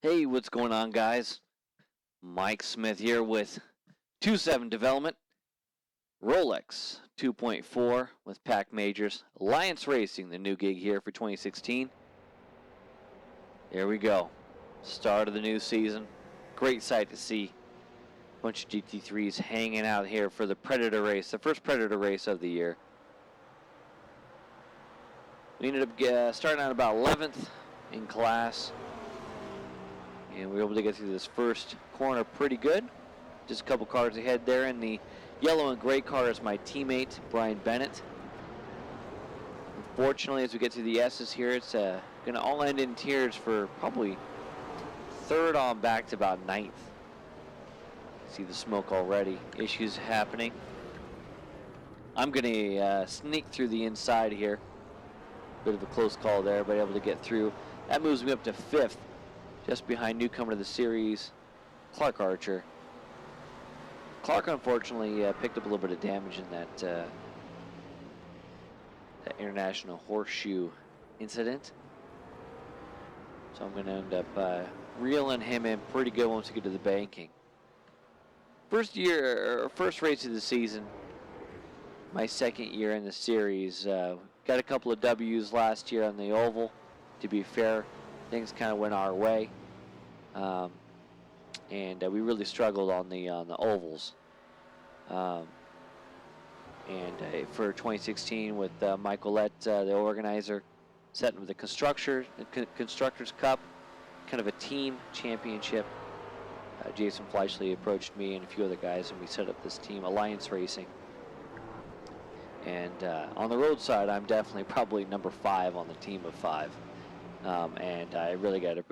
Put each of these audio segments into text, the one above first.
Hey, what's going on, guys? Mike Smith here with 2.7 Development, Rolex 2.4 with Pac Majors, Alliance Racing, the new gig here for 2016. There we go. Start of the new season. Great sight to see. A bunch of GT3s hanging out here for the Predator race, the first Predator race of the year. We ended up starting out about 11th in class. And we were able to get through this first corner pretty good. Just a couple cars ahead there. In the yellow and gray car is my teammate, Brian Bennett. Unfortunately, as we get to the S's here, it's going to all end in tears for probably third on back to about 9th. See the smoke already. Issues happening. I'm going to sneak through the inside here. Bit of a close call there, but able to get through. That moves me up to 5th. Just behind newcomer to the series, Clark Archer. Clark unfortunately picked up a little bit of damage in that International Horseshoe incident. So I'm going to end up reeling him in pretty good once we get to the banking. First race of the season, my second year in the series. Got a couple of W's last year on the oval. To be fair, things kind of went our way, and we really struggled on the ovals. For 2016, with Michael Lett, the organizer, setting with the Constructors Cup, kind of a team championship. Jason Fleishcli approached me and a few other guys, and we set up this team, Alliance Racing. And on the road side, I'm definitely probably number 5 on the team of 5. And I really got to,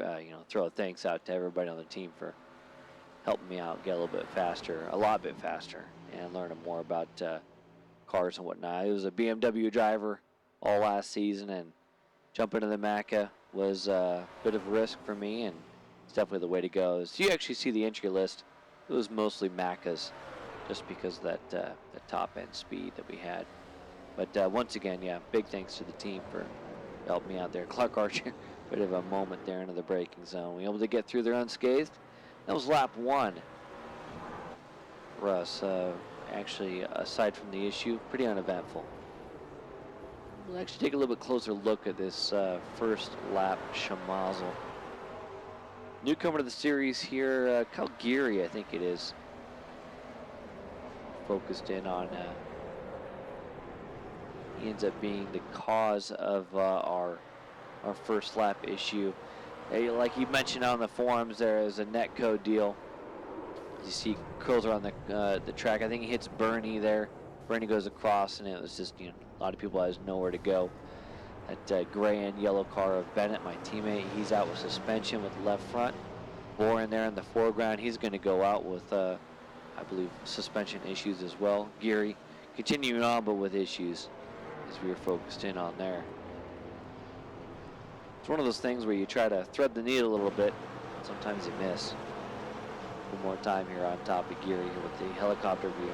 throw a thanks out to everybody on the team for helping me out get a lot bit faster, and learning more about cars and whatnot. I was a BMW driver all last season, and jumping into the Macca was a bit of a risk for me, and it's definitely the way to go. As you actually see the entry list, it was mostly Maccas, just because of that top end speed that we had. But once again, yeah, big thanks to the team for helped me out there. Clark Archer, bit of a moment there into the braking zone. We were able to get through there unscathed. That was lap 1 for us. Actually, aside from the issue, pretty uneventful. We'll actually take a little bit closer look at this first lap schmozzle. Newcomer to the series here, Kyle Geary, I think it is. Focused in on he ends up being the cause of our first lap issue. Like you mentioned on the forums, there is a net code deal. You see curls around the track. I think he hits Bernie there. Bernie goes across, and it was just, a lot of people has nowhere to go. That gray and yellow car of Bennett, my teammate, he's out with suspension with the left front. Boren there in the foreground, he's going to go out with, I believe, suspension issues as well. Geary continuing on, but with issues, as we were focused in on there. It's one of those things where you try to thread the needle a little bit, sometimes you miss. One more time here on top of Geary here with the helicopter view.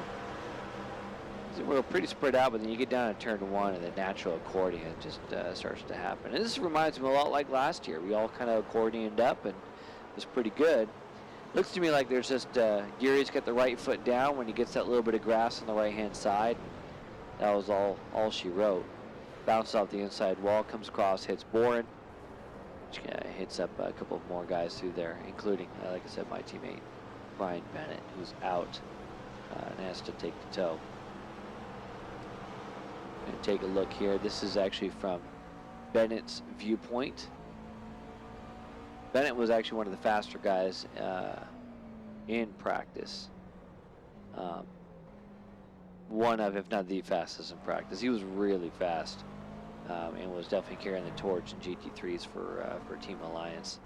We're pretty spread out, but then you get down to turn 1 and the natural accordion just starts to happen. And this reminds me a lot like last year. We all kind of accordioned up, and it was pretty good. Looks to me like there's just Geary's got the right foot down when he gets that little bit of grass on the right-hand side. That was all she wrote. Bounces off the inside wall, comes across, hits Boren, which hits up a couple more guys through there, including, like I said, my teammate Brian Bennett, who's out and has to take the tow. And take a look here. This is actually from Bennett's viewpoint. Bennett was actually one of the faster guys in practice. One of, if not the fastest in practice. He was really fast, and was definitely carrying the torch in GT3s for Team Alliance.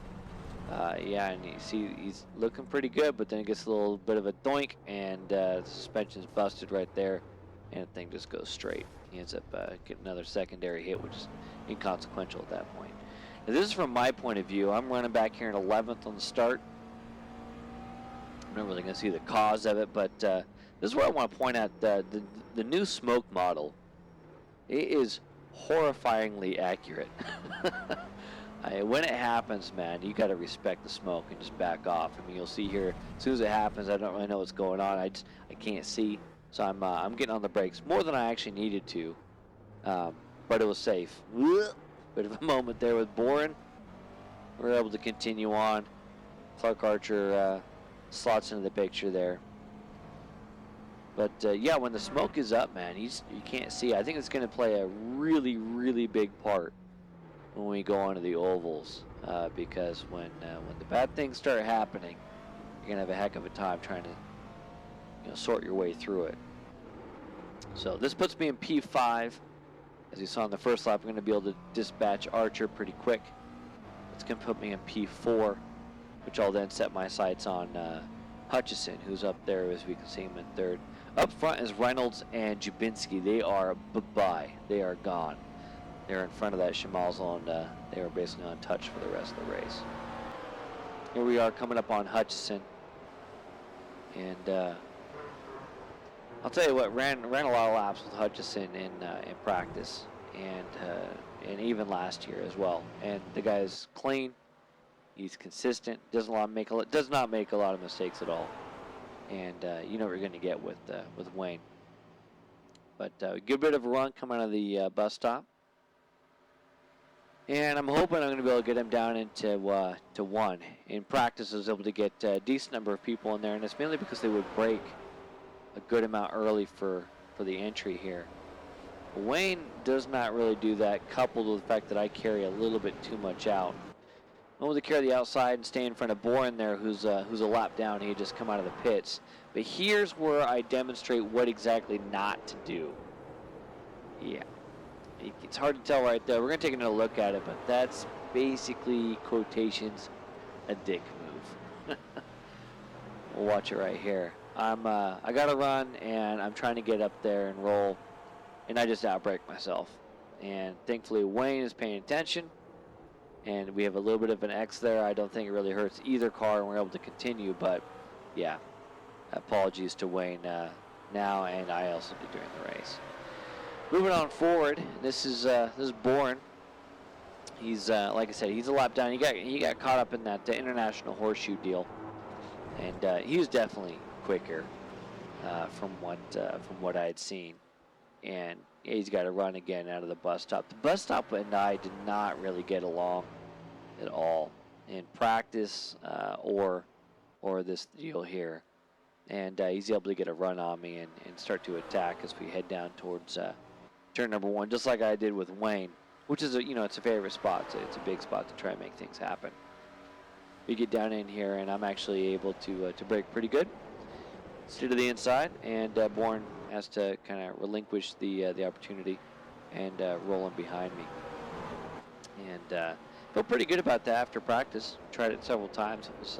Yeah, and you see he's looking pretty good, but then it gets a little bit of a doink, and the suspension's busted right there, and the thing just goes straight. He ends up getting another secondary hit, which is inconsequential at that point. Now, this is from my point of view. I'm running back here in 11th on the start. I'm not really going to see the cause of it, but this is where I want to point out the new smoke model. It is horrifyingly accurate. When it happens, man, you got to respect the smoke and just back off. I mean, you'll see here, as soon as it happens, I don't really know what's going on. I can't see, so I'm getting on the brakes more than I actually needed to, but it was safe. Bit of a moment there with Boren. We were able to continue on. Clark Archer slots into the picture there. But yeah, when the smoke is up, man, you can't see. I think it's going to play a really, really big part when we go onto the ovals, because when the bad things start happening, you're going to have a heck of a time trying to sort your way through it. So this puts me in P5. As you saw in the first lap, I'm going to be able to dispatch Archer pretty quick. It's going to put me in P4, which I'll then set my sights on Hutchison, who's up there as we can see him in third. Up front is Reynolds and Jubinski. They are bye-bye. They are gone. They're in front of that Schmalzel, and they were basically untouched for the rest of the race. Here we are coming up on Hutchison. And I'll tell you what, ran a lot of laps with Hutchison in practice, and even last year as well. And the guy's clean. He's consistent. Does not make a lot of mistakes at all. And you know what you're going to get with Wayne. But good bit of a run coming out of the bus stop. And I'm hoping I'm going to be able to get him down into to 1. In practice, I was able to get a decent number of people in there, and it's mainly because they would break a good amount early for the entry here. Wayne does not really do that, coupled with the fact that I carry a little bit too much out. I'm able to carry the outside and stay in front of Boren there, who's a lap down. He just come out of the pits. But here's where I demonstrate what exactly not to do. Yeah, it's hard to tell right there. We're going to take another look at it, but that's basically, quotations, a dick move. We'll watch it right here. I got to run, and I'm trying to get up there and roll, and I just outbrake myself. And thankfully, Wayne is paying attention. And we have a little bit of an X there. I don't think it really hurts either car, and we're able to continue. But, yeah, apologies to Wayne now, and I also did during the race. Moving on forward, this is Boren. He's like I said, he's a lap down. He got caught up in that international horseshoe deal, and he was definitely quicker from what I had seen. And he's got to run again out of the bus stop. The bus stop and I did not really get along at all in practice or this deal here. And he's able to get a run on me and start to attack as we head down towards turn number 1, just like I did with Wayne, which is it's a favorite spot. It's a big spot to try and make things happen. We get down in here, and I'm actually able to brake pretty good. Stay to the inside, and Bourne has to kind of relinquish the opportunity and roll in behind me. And felt pretty good about that after practice. Tried it several times. It was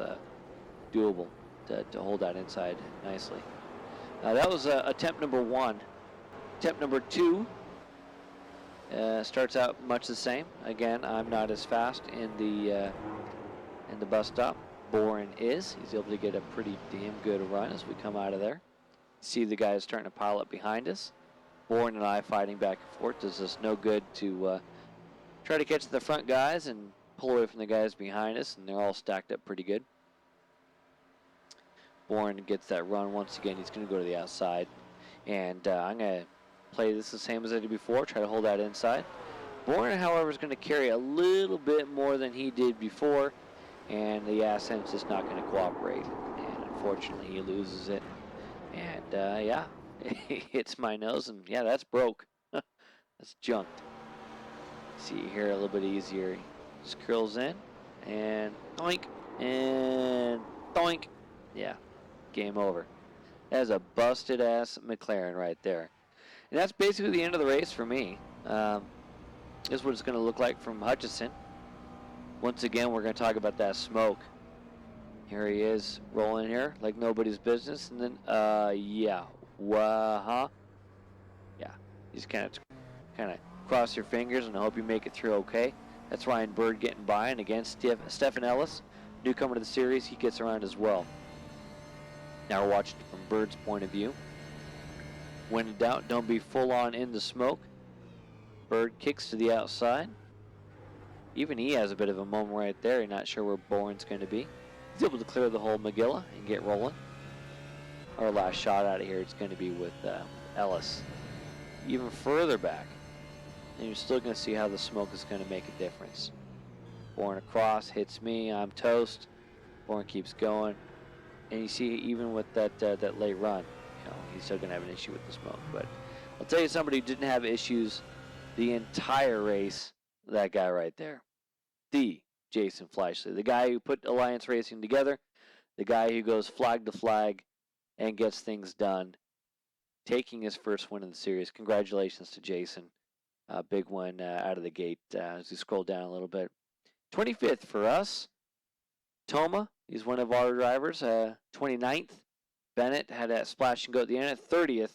doable to hold that inside nicely. That was attempt number 1. Attempt number 2 starts out much the same. Again, I'm not as fast in the bus stop. Boren is. He's able to get a pretty damn good run as we come out of there. See the guys starting to pile up behind us. Boren and I fighting back and forth. Does us no good to try to catch the front guys and pull away from the guys behind us, and they're all stacked up pretty good. Boren gets that run once again. He's going to go to the outside, and I'm going to play this the same as I did before, try to hold that inside. Boren, however, is going to carry a little bit more than he did before, and the Ascent's just not going to cooperate, and unfortunately he loses it. And yeah, it hits my nose, and yeah, that's broke. That's junked. See here a little bit easier. Just curls in, and doink, and doink. Yeah, game over. That's a busted ass McLaren right there. And that's basically the end of the race for me. This is what it's going to look like from Hutchison. Once again, we're going to talk about that smoke. Here he is rolling here like nobody's business. And then, yeah. Yeah. You just kind of cross your fingers and hope you make it through okay. That's Ryan Bird getting by. And again, Stephen Ellis, newcomer to the series, he gets around as well. Now we're watching from Bird's point of view. When in doubt, don't be full on in the smoke. Bird kicks to the outside. Even he has a bit of a moment right there. Not sure where Bourne's going to be. He's able to clear the whole Magilla and get rolling. Our last shot out of here is going to be with Ellis. Even further back. And you're still going to see how the smoke is going to make a difference. Bourne across, hits me, I'm toast. Bourne keeps going. And you see, even with that late run, he's still going to have an issue with the smoke. But I'll tell you somebody who didn't have issues the entire race, that guy right there. The Jason Fleishcli, the guy who put Alliance Racing together, the guy who goes flag to flag and gets things done, taking his first win in the series. Congratulations to Jason. Big one out of the gate as we scroll down a little bit. 25th for us. Toma, he's one of our drivers. 29th. Bennett had a splash and go at the end at 30th.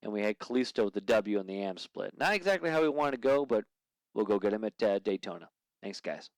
And we had Calisto with the W in the AM split. Not exactly how we wanted to go, but we'll go get him at Daytona. Thanks, guys.